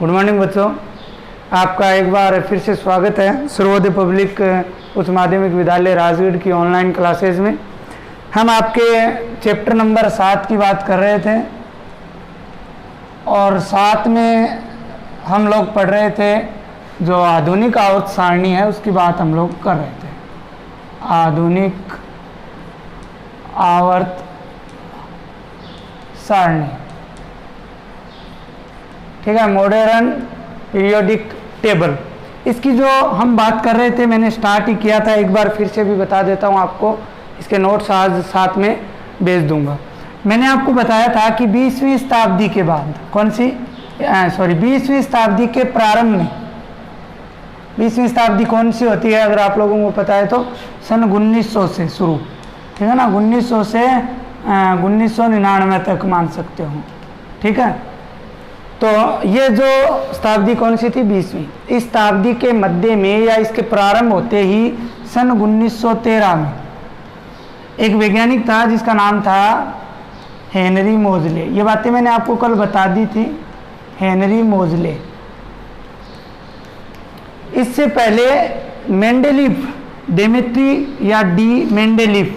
Good morning बच्चों, आपका एक बार फिर से स्वागत है सर्वोदय पब्लिक उच्च माध्यमिक विद्यालय राजगढ़ की ऑनलाइन क्लासेस में। हम आपके चैप्टर नंबर 7 की बात कर रहे थे और 7 में हम लोग पढ़ रहे थे जो आधुनिक आवर्त सारणी है उसकी बात हम लोग कर रहे थे। आधुनिक आवर्त सारणी, ठीक है, मॉडर्न पीरियोडिक टेबल, इसकी जो हम बात कर रहे थे मैंने स्टार्ट ही किया था, एक बार फिर से भी बता देता हूँ आपको। इसके नोट्स आज साथ में भेज दूंगा। मैंने आपको बताया था कि 20वीं शताब्दी के बाद, कौन सी 20वीं शताब्दी के प्रारंभ में, 20वीं शताब्दी कौन सी होती है अगर आप लोगों को पता है तो सन 1900 से शुरू, ठीक है ना, 1900 से 1999 तक मान सकते हो, ठीक है। तो ये जो शताब्दी कौन सी थी, 20वीं। इस शताब्दी के मध्य में या इसके प्रारंभ होते ही सन 1913 में एक वैज्ञानिक था जिसका नाम था हेनरी मोजले। ये बातें मैंने आपको कल बता दी थी, हेनरी मोजले। इससे पहले मेंडेलीफ, डेमेट्री या डी मेंडेलीफ,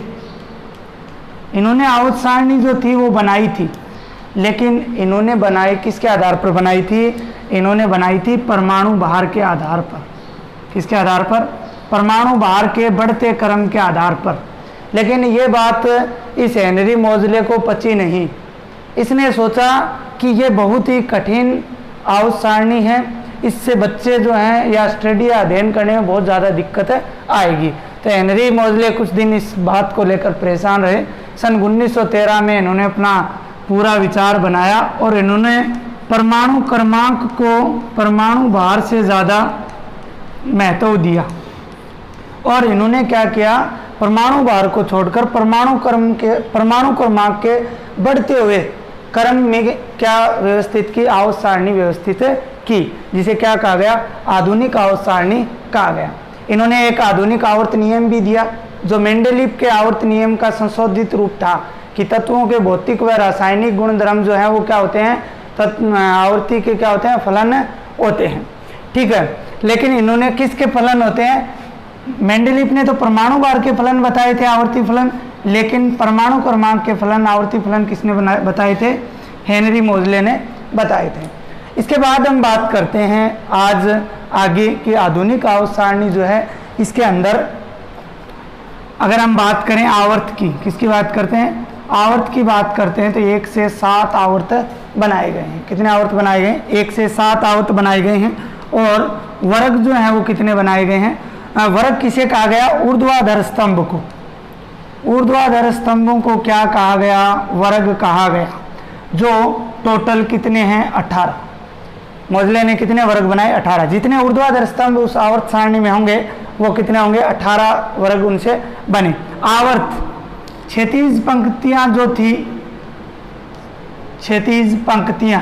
इन्होंने आवर्त सारणी जो थी वो बनाई थी, लेकिन इन्होंने बनाई किसके आधार पर बनाई थी? इन्होंने बनाई थी परमाणु भार के आधार पर। किसके आधार पर? परमाणु भार के बढ़ते क्रम के आधार पर। लेकिन ये बात इस हेनरी मोजले को पची नहीं। इसने सोचा कि ये बहुत ही कठिन आवर्त सारणी है, इससे बच्चे जो हैं या स्टडी या अध्ययन करने में बहुत ज़्यादा दिक्कत आएगी। तो हेनरी मोजले कुछ दिन इस बात को लेकर परेशान रहे। सन 1913 में इन्होंने अपना पूरा विचार बनाया और इन्होंने परमाणु क्रमांक को परमाणु भार से ज़्यादा महत्व दिया और इन्होंने क्या किया, परमाणु भार को छोड़कर परमाणु क्रमांक के बढ़ते हुए क्रम में क्या व्यवस्थित की, आवर्त सारणी व्यवस्थित की, जिसे क्या कहा गया, आधुनिक आवर्त सारणी कहा गया। इन्होंने एक आधुनिक आवर्त नियम भी दिया जो मेंडेलीफ के आवर्त नियम का संशोधित रूप था कि तत्वों के भौतिक व रासायनिक गुणधर्म जो है वो क्या होते हैं, आवर्ती के क्या होते हैं, फलन होते हैं, ठीक है। लेकिन इन्होंने किसके फलन होते हैं? मेंडेलीफ ने तो परमाणु भार के फलन बताए थे, आवर्ती फलन, लेकिन परमाणु क्रमांक के फलन, आवर्ती फलन किसने बताए थे? हेनरी मोजले ने बताए थे। इसके बाद हम बात करते हैं आज आगे की आधुनिक आवर्त सारणी जो है, इसके अंदर अगर हम बात करें आवर्त की, किसकी बात करते हैं? आवर्त की बात करते हैं तो 1 से 7 आवर्त बनाए गए हैं। कितने आवर्त बनाए गए? 1 से 7 आवर्त बनाए गए हैं। और वर्ग जो है वो कितने बनाए गए हैं? वर्ग किसे कहा गया? ऊर्ध्वाधर स्तंभ को। ऊर्ध्वाधर स्तंभों को क्या कहा गया? वर्ग कहा गया। जो टोटल कितने हैं? 18। मोजले ने कितने वर्ग बनाए? 18। जितने ऊर्ध्वाधर स्तंभ उस आवर्त सारणी में होंगे वो कितने होंगे? 18 वर्ग उनसे बने। आवर्त क्षैतिज पंक्तियां जो थी, क्षैतिज पंक्तियां,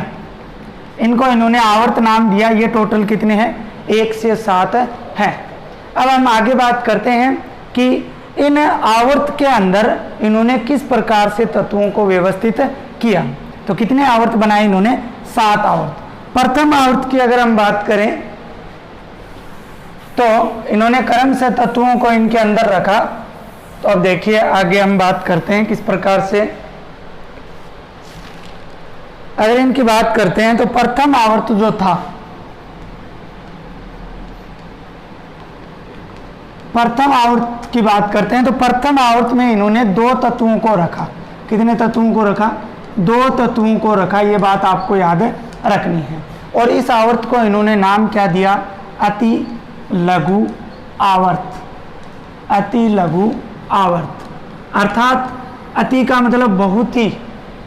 इनको इन्होंने आवर्त नाम दिया। ये टोटल कितने हैं? 1 से 7 हैं। अब हम आगे बात करते हैं कि इन आवर्त के अंदर इन्होंने किस प्रकार से तत्वों को व्यवस्थित किया। तो कितने आवर्त बनाए इन्होंने? 7 आवर्त। प्रथम आवर्त की अगर हम बात करें तो इन्होंने क्रम से तत्वों को इनके अंदर रखा। तो अब देखिए आगे हम बात करते हैं किस प्रकार से। अगर इनकी बात करते हैं तो प्रथम आवर्त जो था, प्रथम आवर्त की बात करते हैं तो प्रथम आवर्त में इन्होंने 2 तत्वों को रखा। कितने तत्वों को रखा? 2 तत्वों को रखा। ये बात आपको याद रखनी है। और इस आवर्त को इन्होंने नाम क्या दिया? अति लघु आवर्त। अति लघु आवर्त, अर्थात अति का मतलब बहुत ही,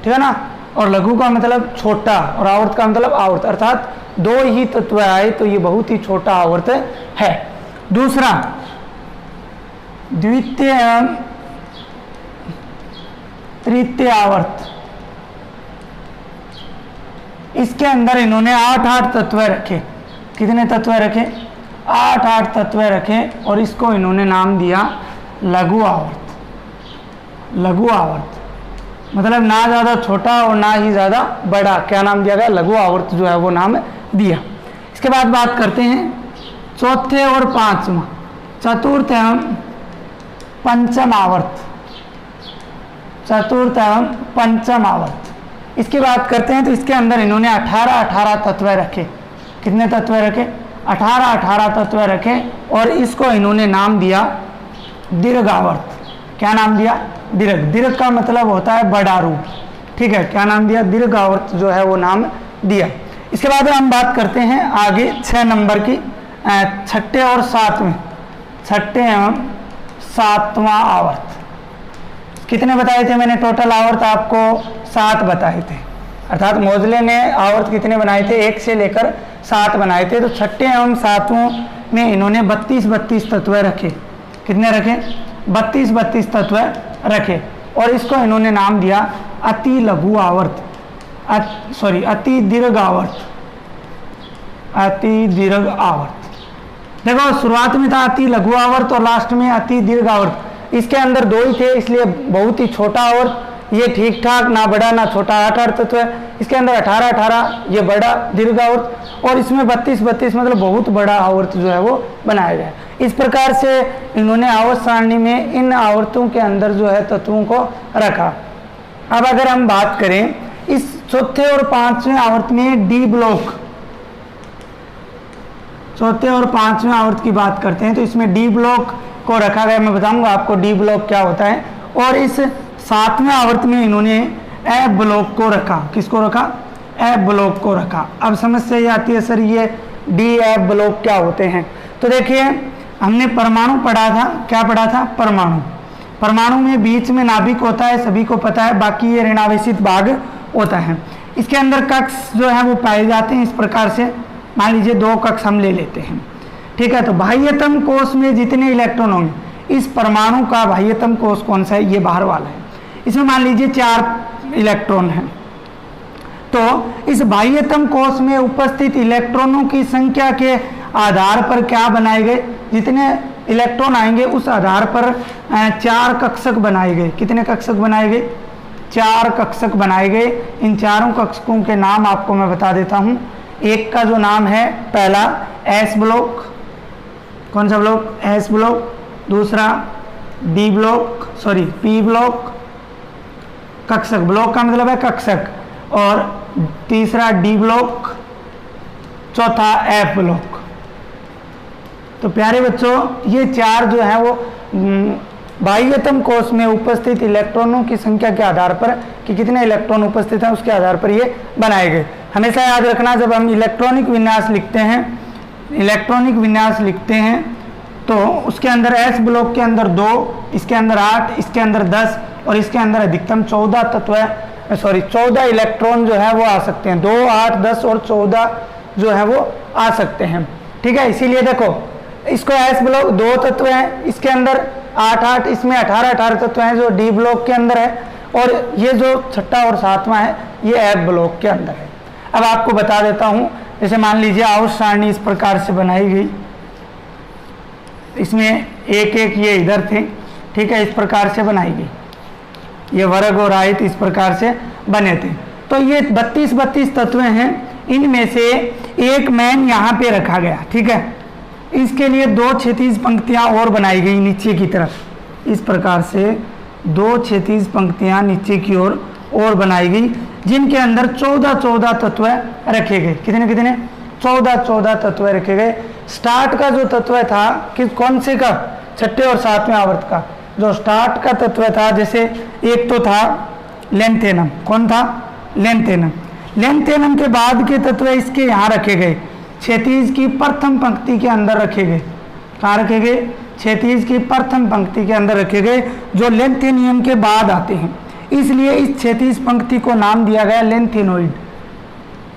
ठीक है ना, और लघु का मतलब छोटा और आवर्त का मतलब आवर्त, अर्थात 2 ही तत्व आए तो ये बहुत ही छोटा आवर्त है। दूसरा, द्वितीय एवं तृतीय आवर्त, इसके अंदर इन्होंने 8 तत्व रखे। कितने तत्व रखे? 8 तत्व रखे और इसको इन्होंने नाम दिया लघु आवर्त। लघु आवर्त मतलब ना ज़्यादा छोटा और ना ही ज़्यादा बड़ा, क्या नाम दिया गया? लघु आवर्त जो है वो नाम दिया। इसके बाद बात करते हैं चौथे और पांचवा, चतुर्थ एवं पंचम आवर्त, चतुर्थ एवं पंचम आवर्त। इसकी बात करते हैं तो इसके अंदर इन्होंने 18 तत्व रखे। कितने तत्व रखे? 18 तत्व रखे और इसको इन्होंने नाम दिया दीर्घ आवर्त। क्या नाम दिया? दीर्घ। दीर्घ का मतलब होता है बड़ा रूप, ठीक है। क्या नाम दिया? दीर्घ आवर्त जो है वो नाम दिया। इसके बाद हम बात करते हैं आगे 6 नंबर की, छठे और सातवें, छठे एवं सातवां आवर्त। कितने बताए थे मैंने? टोटल आवर्त आपको 7 बताए थे, अर्थात मोजले ने आवर्त कितने बनाए थे? 1 से लेकर 7 बनाए थे। तो छठे एवं सातवें में इन्होंने 32 तत्व रखे। कितने रखे? 32 तत्व रखे और इसको इन्होंने नाम दिया अति लघु आवर्त, अति दीर्घ आवर्त, अति दीर्घ आवर्त। देखो शुरुआत में था अति लघु आवर्त और लास्ट में अति दीर्घ आवर्त। इसके अंदर 2 ही थे इसलिए बहुत ही छोटा आवर्त, ये ठीक ठाक, ना बड़ा ना छोटा, 8 तत्व है। इसके अंदर 18 ये बड़ा दीर्घ आवर्त और इसमें 32 मतलब बहुत बड़ा आवर्त जो है वो बनाया गया। इस प्रकार से इन्होंने आवर्त सारणी में इन आवर्तों के अंदर जो है तत्वों को रखा। अब अगर हम बात करें इस चौथे और पांचवें आवर्त में डी ब्लॉक, चौथे और पांचवें आवर्त की बात करते हैं तो इसमें डी ब्लॉक को रखा गया। मैं बताऊंगा आपको डी ब्लॉक क्या होता है। और इस सातवें आवर्त में इन्होंने ए ब्लॉक को रखा। किसको रखा? ए ब्लॉक को रखा। अब समस्या ये आती है सर ये डी एफ ब्लॉक क्या होते हैं? तो देखिए हमने परमाणु पढ़ा था। क्या पढ़ा था? परमाणु। परमाणु में बीच में नाभिक होता है, सभी को पता है, बाकी ये ऋणावेशित भाग होता है। इसके अंदर कक्ष जो है वो पाए जाते हैं इस प्रकार से। मान लीजिए 2 कक्ष हम ले लेते हैं, ठीक है। तो बाह्यतम कोश में जितने इलेक्ट्रॉन होंगे, इस परमाणु का बाह्यतम कोश कौन सा है? ये बाहर वाला है। इसमें मान लीजिए 4 इलेक्ट्रॉन हैं। तो इस बाह्यतम कोश में उपस्थित इलेक्ट्रॉनों की संख्या के आधार पर क्या बनाए गए? जितने इलेक्ट्रॉन आएंगे उस आधार पर 4 कक्षक बनाए गए। कितने कक्षक बनाए गए? 4 कक्षक बनाए गए। इन चारों कक्षकों के नाम आपको मैं बता देता हूं। एक का जो नाम है पहला एस ब्लॉक। कौन सा ब्लॉक? S block. दूसरा डी ब्लॉक, पी ब्लॉक, कक्षक। ब्लॉक का मतलब है कक्षक। और तीसरा डी ब्लॉक, चौथा एफ ब्लॉक। तो प्यारे बच्चों ये 4 जो है वो बाह्यतम कोश में उपस्थित इलेक्ट्रॉनों की संख्या के आधार पर कि कितने इलेक्ट्रॉन उपस्थित हैं उसके आधार पर ये बनाए गए। हमेशा याद रखना जब हम इलेक्ट्रॉनिक विन्यास लिखते हैं, इलेक्ट्रॉनिक विन्यास लिखते हैं तो उसके अंदर एस ब्लॉक के अंदर 2, इसके अंदर 8, इसके अंदर 10 और इसके अंदर अधिकतम 14 तत्व है, 14 इलेक्ट्रॉन जो है वो आ सकते हैं। 2, 8, 10 और 14 जो है वो आ सकते हैं, ठीक है। इसीलिए देखो इसको एस ब्लॉक 2 तत्व हैं, इसके अंदर 8, इसमें 18 तत्व हैं जो डी ब्लॉक के अंदर है। और ये जो छठा और सातवां है ये एफ ब्लॉक के अंदर है। अब आपको बता देता हूँ, जैसे मान लीजिए आवर्त सारणी इस प्रकार से बनाई गई, इसमें एक ये इधर थे, ठीक है, इस प्रकार से बनाई गई, ये वर्ग और आयत इस प्रकार से बने थे। तो ये 32 तत्व हैं, इनमें से एक मैन यहाँ पे रखा गया, ठीक है। इसके लिए 2 क्षैतिज पंक्तियाँ और बनाई गई नीचे की तरफ, इस प्रकार से 2 क्षैतिज पंक्तियाँ नीचे की ओर और बनाई गई, जिनके अंदर 14 तत्व रखे गए। कितने 14 तत्व रखे गए। स्टार्ट का जो तत्व था कि कौन से का? छठे और सातवें आवर्त का जो स्टार्ट का तत्व था, जैसे एक तो था लेंथेनम। कौन था? लेंथेनम। लेंथेनम के बाद के तत्व इसके यहाँ रखे गए, क्षैतिज की प्रथम पंक्ति के अंदर रखे गए। कहाँ रखे गए? क्षैतिज की प्रथम पंक्ति के अंदर रखे गए, जो लेंथेनियम के बाद आते हैं। इसलिए इस क्षैतिज पंक्ति को नाम दिया गया लेंथेनोइड।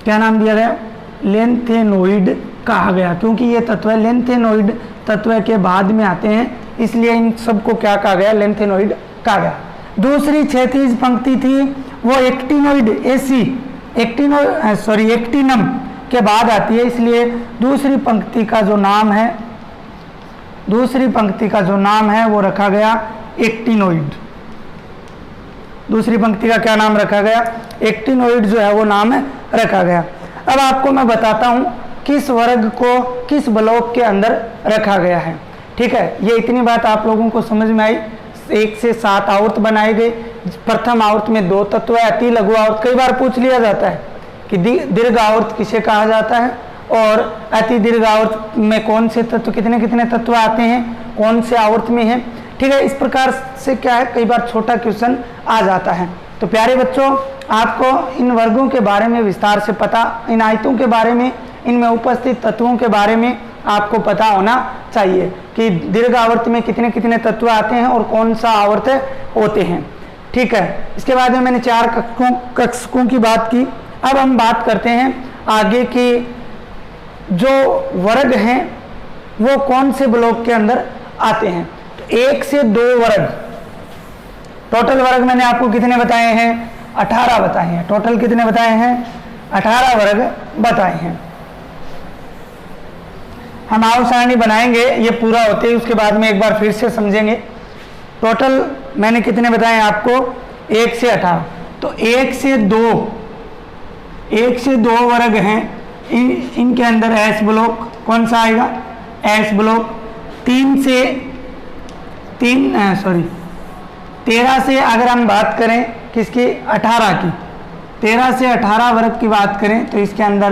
क्या नाम दिया गया? लेंथेनोइड कहा गया, क्योंकि ये तत्व लेंथेनोइड तत्व के बाद में आते हैं, इसलिए इन सबको क्या कहा गया? लेंथेनोइड कहा गया। दूसरी क्षैतिज पंक्ति थी वो एक्टिनोइड, एक्टिनम के बाद आती है, इसलिए दूसरी पंक्ति का जो नाम है वो रखा गया एक्टिनोइड। दूसरी पंक्ति का क्या नाम रखा गया? एक्टिनोइड जो है वो नाम रखा गया। अब आपको मैं बताता हूँ किस वर्ग को किस ब्लॉक के अंदर रखा गया है। ठीक है, ये इतनी बात आप लोगों को समझ में आई। 1 से 7 आवर्त बनाए गए। प्रथम आवर्त में 2 तत्व है, अति लघु आवर्त। कई बार पूछ लिया जाता है कि दीर्घ आवर्त किसे कहा जाता है और अति दीर्घ आवर्त में कौन से तत्व, कितने कितने तत्व आते हैं, कौन से आवर्त में है। ठीक है, इस प्रकार से क्या है, कई बार छोटा क्वेश्चन आ जाता है। तो प्यारे बच्चों, आपको इन वर्गों के बारे में विस्तार से पता, इन आयतों के बारे में, इनमें उपस्थित तत्वों के बारे में आपको पता होना चाहिए कि दीर्घ आवर्त में कितने कितने तत्व आते हैं और कौन सा आवर्त होते हैं। ठीक है, इसके बाद में मैंने 4 कक्षकों की बात की। अब हम बात करते हैं आगे की जो वर्ग हैं वो कौन से ब्लॉक के अंदर आते हैं। तो 1 से 2 वर्ग, टोटल वर्ग मैंने आपको कितने बताए हैं, 18 बताए हैं। टोटल कितने बताए हैं, 18 वर्ग बताए हैं। हम आवर्त सारणी बनाएंगे, ये पूरा होते ही उसके बाद में एक बार फिर से समझेंगे। टोटल मैंने कितने बताए हैं आपको, 1 से 18। तो 1 से 2 वर्ग हैं, इनके अंदर एस ब्लॉक कौन सा आएगा, एस ब्लॉक। 13 से अगर हम बात करें किसकी, 18 की, 13 से 18 वर्ग की बात करें तो इसके अंदर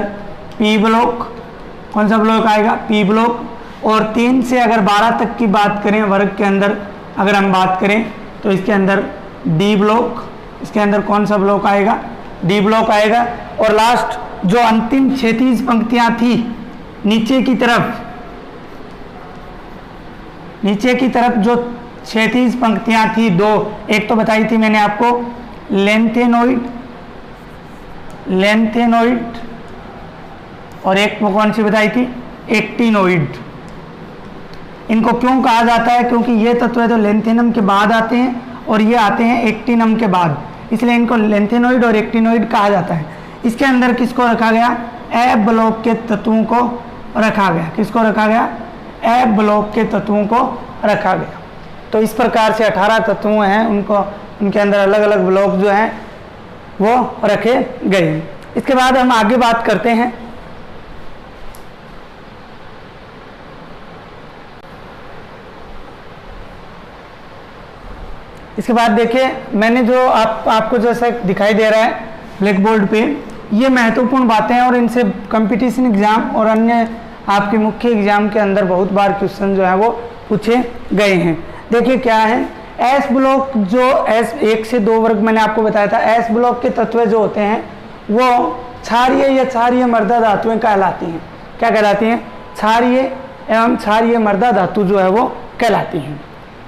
पी ब्लॉक, कौन सा ब्लॉक आएगा, पी ब्लॉक। और 3 से अगर 12 तक की बात करें वर्ग के अंदर अगर हम बात करें तो इसके अंदर डी ब्लॉक, इसके अंदर कौन सा ब्लॉक आएगा, डी ब्लॉक आएगा। और लास्ट जो अंतिम क्षैतिज पंक्तियां थी नीचे की तरफ जो क्षैतिज पंक्तियां थी 2, एक तो बताई थी मैंने आपको लेंथेनोइड और एक कौन सी बताई थी, एक्टिनोइड। इनको क्यों कहा जाता है, क्योंकि ये तत्व है तो लेंथेनम के बाद आते हैं और ये आते हैं एक्टिनम के बाद, इसलिए इनको लेंथेनोइड और एक्टिनोइड कहा जाता है। इसके अंदर किसको रखा गया, ए ब्लॉक के तत्वों को रखा गया। किसको रखा गया, ए ब्लॉक के तत्वों को रखा गया। तो इस प्रकार से 18 तत्व हैं, उनके अंदर अलग अलग ब्लॉक जो हैं वो रखे गए हैं। इसके बाद हम आगे बात करते हैं इसके बाद देखिए, मैंने जो आपको जैसा दिखाई दे रहा है ब्लैक बोर्ड पे, ये महत्वपूर्ण बातें हैं और इनसे कंपटीशन एग्जाम और अन्य आपके मुख्य एग्जाम के अंदर बहुत बार क्वेश्चन जो है वो पूछे गए हैं। देखिए क्या है, एस ब्लॉक जो एस 1 से 2 वर्ग मैंने आपको बताया था, एस ब्लॉक के तत्व जो होते हैं वो क्षारीय या क्षारीय मर्दा धातुएं कहलाती हैं। क्या कहलाती हैं, क्षारीय एवं क्षारीय मर्दा धातु जो है वो कहलाती हैं।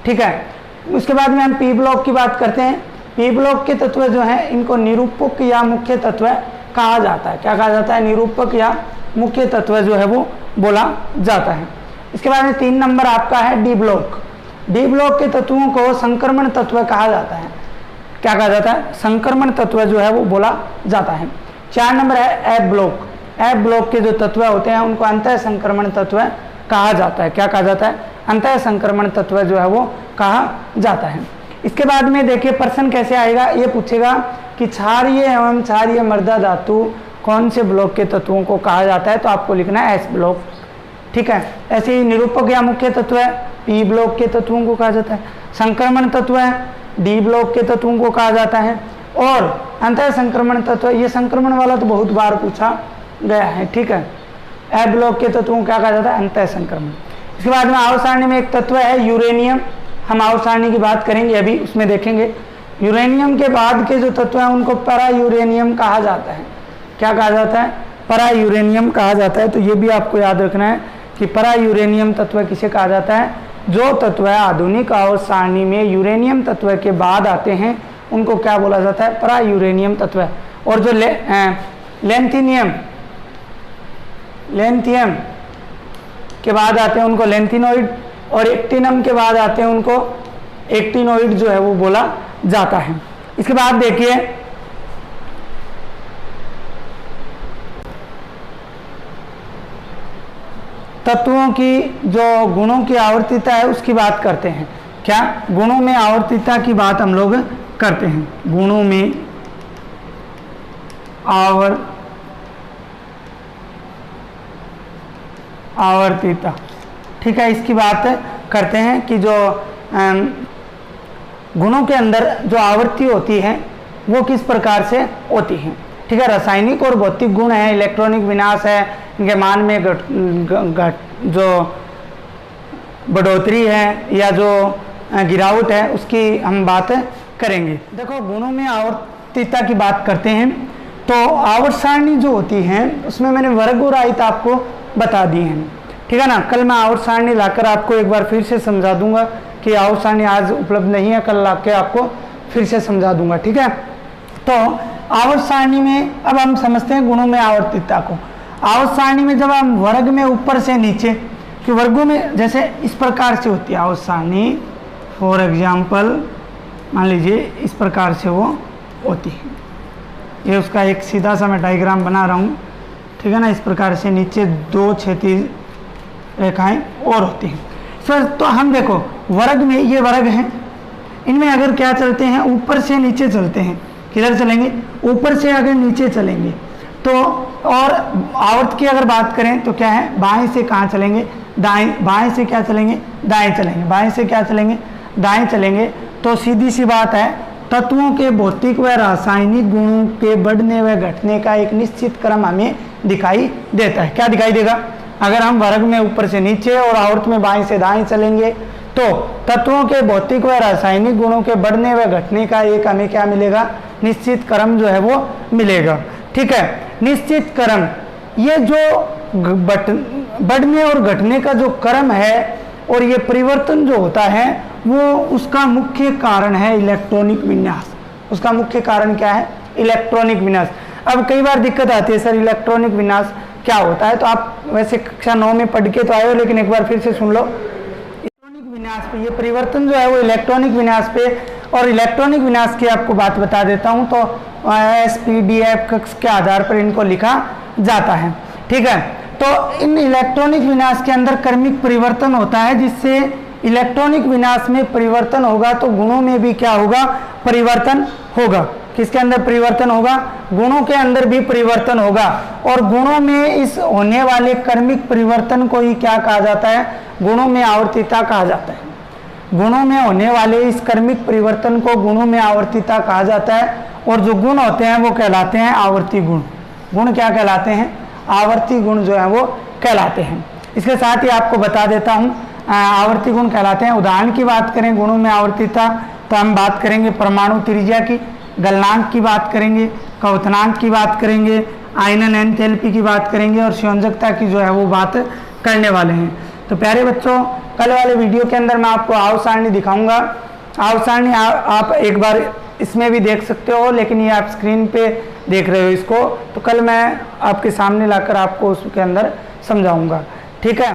ठीक है, उसके बाद में हम पी ब्लॉक की बात करते हैं। पी ब्लॉक के तत्व जो हैं इनको निरूपक या मुख्य तत्व कहा जाता है। क्या कहा जाता है, निरूपक या मुख्य तत्व जो है वो बोला जाता है। इसके बाद में 3 नंबर आपका है डी ब्लॉक। डी ब्लॉक के तत्वों को संक्रमण तत्व कहा जाता है। क्या कहा जाता है, संक्रमण तत्व जो है वो बोला जाता है। 4 नंबर है एफ ब्लॉक। एफ ब्लॉक के जो तत्व होते हैं उनको अंतः संक्रमण तत्व कहा जाता है। क्या कहा जाता है, अंतः संक्रमण तत्व जो है वो कहा जाता है। इसके बाद में देखिए प्रश्न कैसे आएगा, ये पूछेगा कि क्षारीय एवं क्षारीय मर्दा धातु कौन से ब्लॉक के तत्वों को कहा जाता है, तो आपको लिखना है एस ब्लॉक। ठीक है, ऐसे ही निरूपक या मुख्य तत्व है, पी ब्लॉक के तत्वों को कहा जाता है। संक्रमण तत्व है, डी ब्लॉक के तत्वों को कहा जाता है। और अंतः संक्रमण तत्व, ये संक्रमण वाला तो बहुत बार पूछा गया है। ठीक है, एफ ब्लॉक के तत्वों को क्या कहा जाता है, अंतः संक्रमण। इसके बाद में आवर्त सारणी में एक तत्व है यूरेनियम। हम आवर्त सारणी की बात करेंगे अभी, उसमें देखेंगे यूरेनियम के बाद के जो तत्व हैं उनको पैरा यूरेनियम कहा जाता है। क्या कहा जाता है, पैरा यूरेनियम कहा जाता है। तो ये भी आपको याद रखना है कि पैरा यूरेनियम तत्व किसे कहा जाता है, जो तत्व है आधुनिक आवर्त सारणी में यूरेनियम तत्व के बाद आते हैं उनको क्या बोला जाता है, पैरा यूरेनियम तत्व। और जो लेंथियम के बाद आते हैं उनको लेंथिनोइड, और एक्टिनम के बाद आते हैं उनको एक्टिनोइड जो है वो बोला जाता है। इसके बाद देखिए तत्वों की जो गुणों की आवर्तिता है उसकी बात करते हैं। क्या, गुणों में आवर्तिता की बात हम लोग करते हैं। गुणों में आवर्तिता। ठीक है, इसकी बात करते हैं कि जो गुणों के अंदर जो आवृत्ति होती है वो किस प्रकार से होती है। ठीक है, रासायनिक और भौतिक गुण है, इलेक्ट्रॉनिक विनाश है, इनके मान में जो बढ़ोतरी है या जो गिरावट है उसकी हम बात करेंगे। देखो, गुणों में आवर्तिता की बात करते हैं तो आवर्त सारणी जो होती है उसमें मैंने वर्ग और आयत आपको बता दिए हैं। ठीक है ना, कल मैं आवर्त सारणी लाकर आपको एक बार फिर से समझा दूंगा कि आवर्त सारणी आज उपलब्ध नहीं है, कल लाके आपको फिर से समझा दूंगा। ठीक है, तो आवर्त सारणी में अब हम समझते हैं गुणों में आवर्तिता को। आवर्त सारणी में जब हम वर्ग में ऊपर से नीचे कि वर्गों में जैसे इस प्रकार से होती है आवर्त सारणी, फॉर एग्जाम्पल मान लीजिए इस प्रकार से वो होती है। ये उसका एक सीधा सा मैं डायग्राम बना रहा हूँ। ठीक है ना, इस प्रकार से नीचे 2 क्षैतिज रेखाएं और होती हैं। सर तो हम देखो वर्ग में ये वर्ग हैं, इनमें अगर क्या चलते हैं ऊपर से नीचे चलते हैं, किधर चलेंगे, ऊपर से अगर नीचे चलेंगे तो, और आवर्त की अगर बात करें तो क्या है, बाएं से कहाँ चलेंगे, दाएं, बाएं से क्या चलेंगे, दाएं चलेंगे, बाएं से क्या चलेंगे, दाएं चलेंगे। तो सीधी सी बात है, तत्वों के भौतिक व रासायनिक गुणों के बढ़ने व घटने का एक निश्चित क्रम हमें दिखाई देता है। क्या दिखाई देगा, अगर हम वर्ग में ऊपर से नीचे और आवर्त में बाएं से दाएं चलेंगे तो तत्वों के भौतिक व रासायनिक गुणों के बढ़ने व घटने का एक हमें क्या मिलेगा, निश्चित क्रम जो है वो मिलेगा। ठीक है, निश्चित क्रम, ये जो बढ़ने और घटने का जो क्रम है और ये परिवर्तन जो होता है वो उसका मुख्य कारण है इलेक्ट्रॉनिक विन्यास। उसका मुख्य कारण क्या है, इलेक्ट्रॉनिक विन्यास। अब कई बार दिक्कत आती है सर इलेक्ट्रॉनिक विन्यास क्या होता है, तो आप वैसे कक्षा 9 में पढ़ के तो आए हो, लेकिन एक बार फिर से सुन लो। इलेक्ट्रॉनिक विन्यास पे ये परिवर्तन जो है वो इलेक्ट्रॉनिक विन्यास पे, और इलेक्ट्रॉनिक विन्यास की आपको बात बता देता हूँ। तो SPDF कक्ष के आधार पर इनको लिखा जाता है। ठीक है, तो इन इलेक्ट्रॉनिक विन्यास के अंदर क्रमिक परिवर्तन होता है, जिससे इलेक्ट्रॉनिक विन्यास में परिवर्तन होगा तो गुणों में भी क्या होगा, परिवर्तन होगा। किसके अंदर परिवर्तन होगा, गुणों के अंदर भी परिवर्तन होगा। और गुणों में इस होने वाले क्रमिक परिवर्तन को ही क्या कहा जाता है, गुणों में आवर्तिता कहा जाता है। गुणों में होने वाले इस क्रमिक परिवर्तन को गुणों में आवर्तिता कहा जाता है। और जो गुण होते हैं वो कहलाते हैं आवर्ती गुण। गुण क्या कहलाते हैं, आवर्ती गुण जो है वो कहलाते हैं। इसके साथ ही आपको बता देता हूँ आवर्ती गुण कहलाते हैं। उदाहरण की बात करें गुणों में आवर्तिता, तो हम बात करेंगे परमाणु त्रिज्या की, गलनांक की बात करेंगे, क्वथनांक की बात करेंगे, आयनन एंथैल्पी की बात करेंगे, और संयोजकता की जो है वो बात करने वाले हैं। तो प्यारे बच्चों, कल वाले वीडियो के अंदर मैं आपको आवर्त सारणी दिखाऊंगा। आवर्त सारणी आप एक बार इसमें भी देख सकते हो, लेकिन ये आप स्क्रीन पे देख रहे हो इसको, तो कल मैं आपके सामने लाकर आपको उसके अंदर समझाऊंगा। ठीक है।